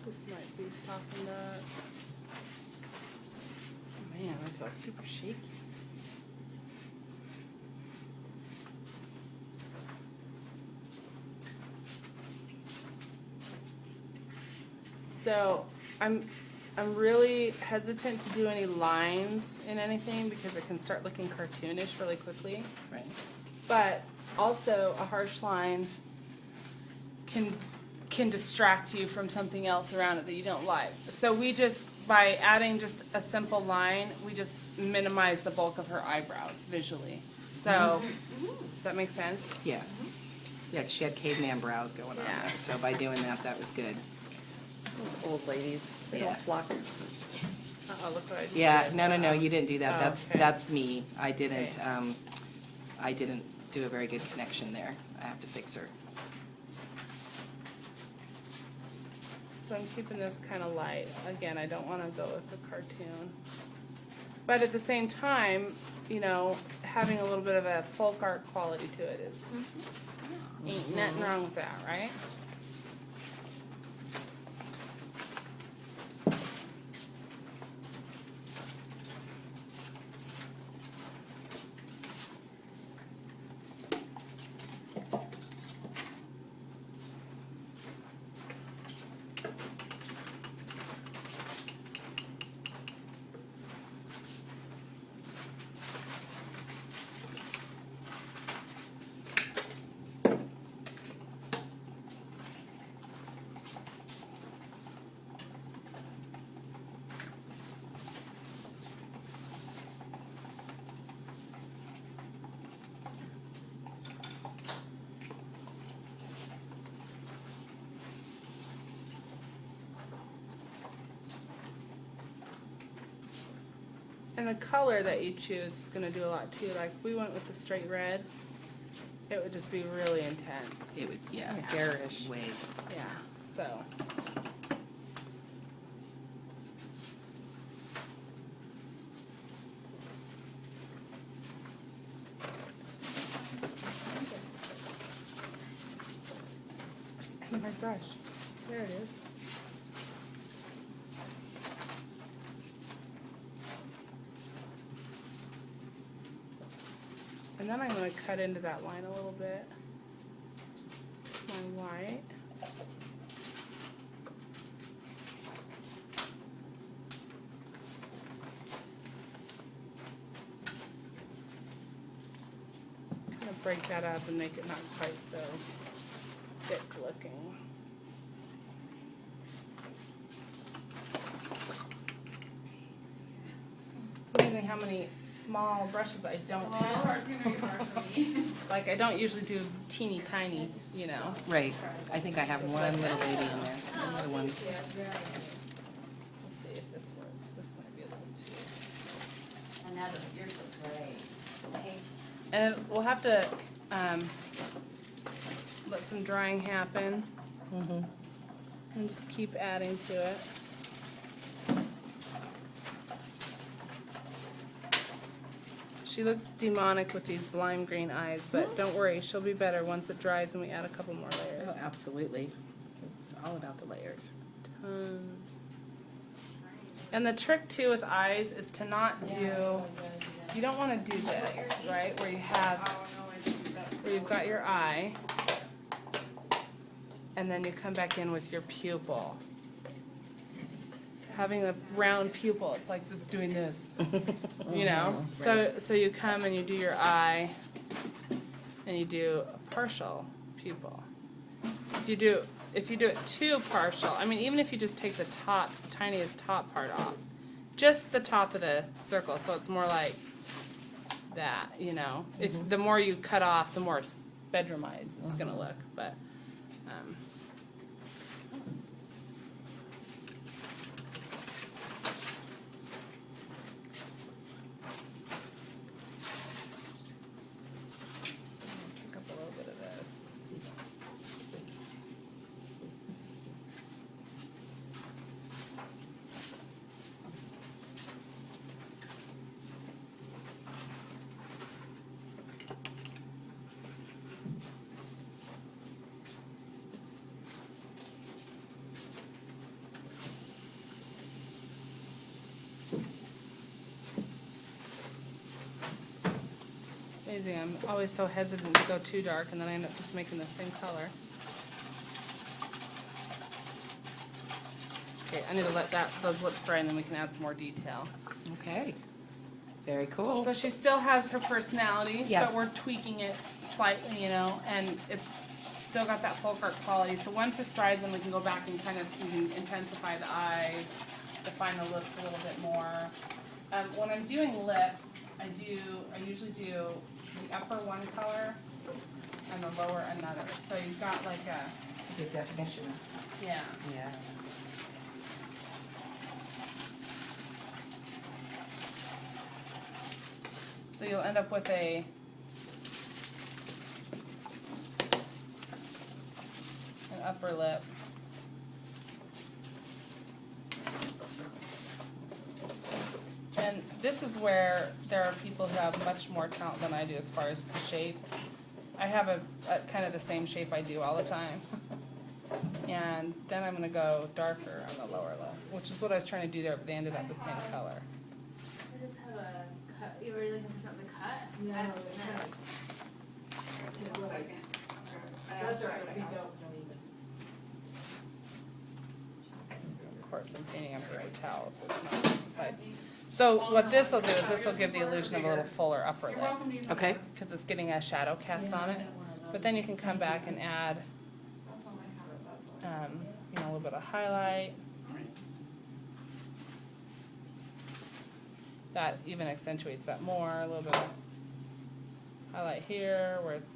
This might be softened up. Oh, man, I feel super shaky. So I'm really hesitant to do any lines in anything because it can start looking cartoonish really quickly. Right. But also a harsh line can distract you from something else around it that you don't like. So we just, by adding just a simple line, we just minimize the bulk of her eyebrows visually. So, does that make sense? Yeah. Yeah, 'cause she had caveman brows going on Yeah. there, so by doing that, that was good. Those old ladies, they Yeah. don't flock. Uh-oh, look what I just Yeah, did. no, you didn't do that. Oh, That's, okay. that's me. I didn't, Okay. I didn't do a very good connection there. I have to fix her. So I'm keeping this kind of light. Again, I don't want to go with the cartoon. But at the same time, you know, having a little bit of a folk art quality to it is, ain't nothing wrong with that, right? And the color that you choose is gonna do a lot too. Like if we went with the straight red, it would just be really intense. It would, yeah. Garish. Way. Yeah, so. And my brush, there it is. And then I'm gonna cut into that line a little bit. My white. Kind of break that up and make it not quite so thick looking. It's amazing how many small brushes I don't have. Like, I don't usually do teeny tiny, you know. Right. I think I have one little baby in there. Another one. Let's see if this works. This might be a little too. Another, you're so great. And we'll have to let some drying happen Mm-hmm. and just keep adding to it. She looks demonic with these lime green eyes, but don't worry, she'll be better once it dries and we add a couple more layers. Oh, absolutely. It's all about the layers. Tons. And the trick too with eyes is to not do, you don't want to do this, right, where you have, where you've got your eye, and then you come back in with your pupil. Having a round pupil, it's like it's doing this, you know? So you come and you do your eye, and you do a partial pupil. If you do it too partial, I mean, even if you just take the top, the tiniest top part off, just the top of the circle, so it's more like that, you know? If the more you cut off, the more bedroomized it's gonna look, but, pick up a little bit of this. amazing. I'm always so hesitant to go too dark, and then I end up just making the same color. Okay, I need to let those lips dry, and then we can add some more detail. Okay. Very cool. So she still has her personality, Yeah. but we're tweaking it slightly, you know, and it's still got that folk art quality. So once this dries, then we can go back and we can intensify the eyes, define the lips a little bit more. When I'm doing lips, I usually do the upper one color and the lower another. So you've got like a, Good definition. yeah. Yeah. So you'll end up with an upper lip. And this is where there are people who have much more talent than I do as far as the shape. I have a kind of the same shape I do all the time. And then I'm gonna go darker on the lower lip, which is what I was trying to do there, but they ended up the same color. I just have a cut, you were looking for something to cut? No, That's it nice. Just One like- second. That's all right, we don't even. Of course, I'm painting on a paper towel, so it's not different sides. So what this will do is this will give the illusion of a little fuller upper You're lip, welcome to use Okay. mine. because it's getting a shadow cast on it. But then you can come back and add, That's all I have, that's all. you know, a little bit of highlight. That even accentuates that more, a little bit of highlight here where it's,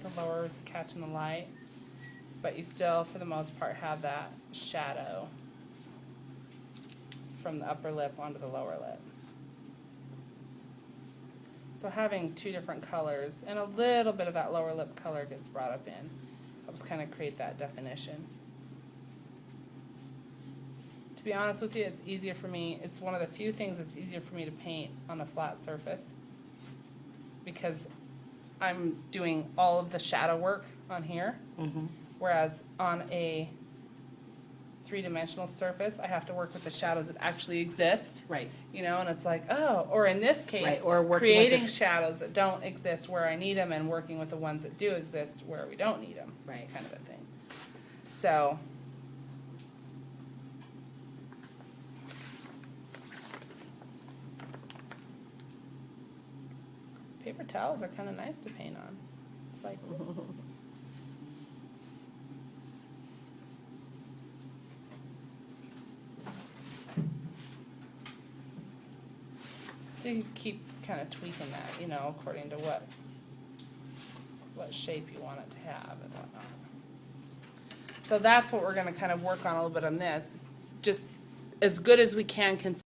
the lower is catching the light. But you still, for the most part, have that shadow from the upper lip onto the lower lip. So having two different colors and a little bit of that lower lip color gets brought up in, helps kind of create that definition. To be honest with you, it's easier for me, it's one of the few things that's easier for me to paint on a flat surface, because I'm doing all of the shadow work on here. Mm-hmm. Whereas on a three-dimensional surface, I have to work with the shadows that actually exist, Right. you know, and it's like, oh, or in this case, Right, or working with creating the- shadows that don't exist where I need them and working with the ones that do exist where we don't need them, Right. kind of a thing. So, paper towels are kind of nice to paint on. It's like, you can keep kind of tweaking that, you know, according to what shape you want it to have and whatnot. So that's what we're gonna kind of work on a little bit on this, just as good as we can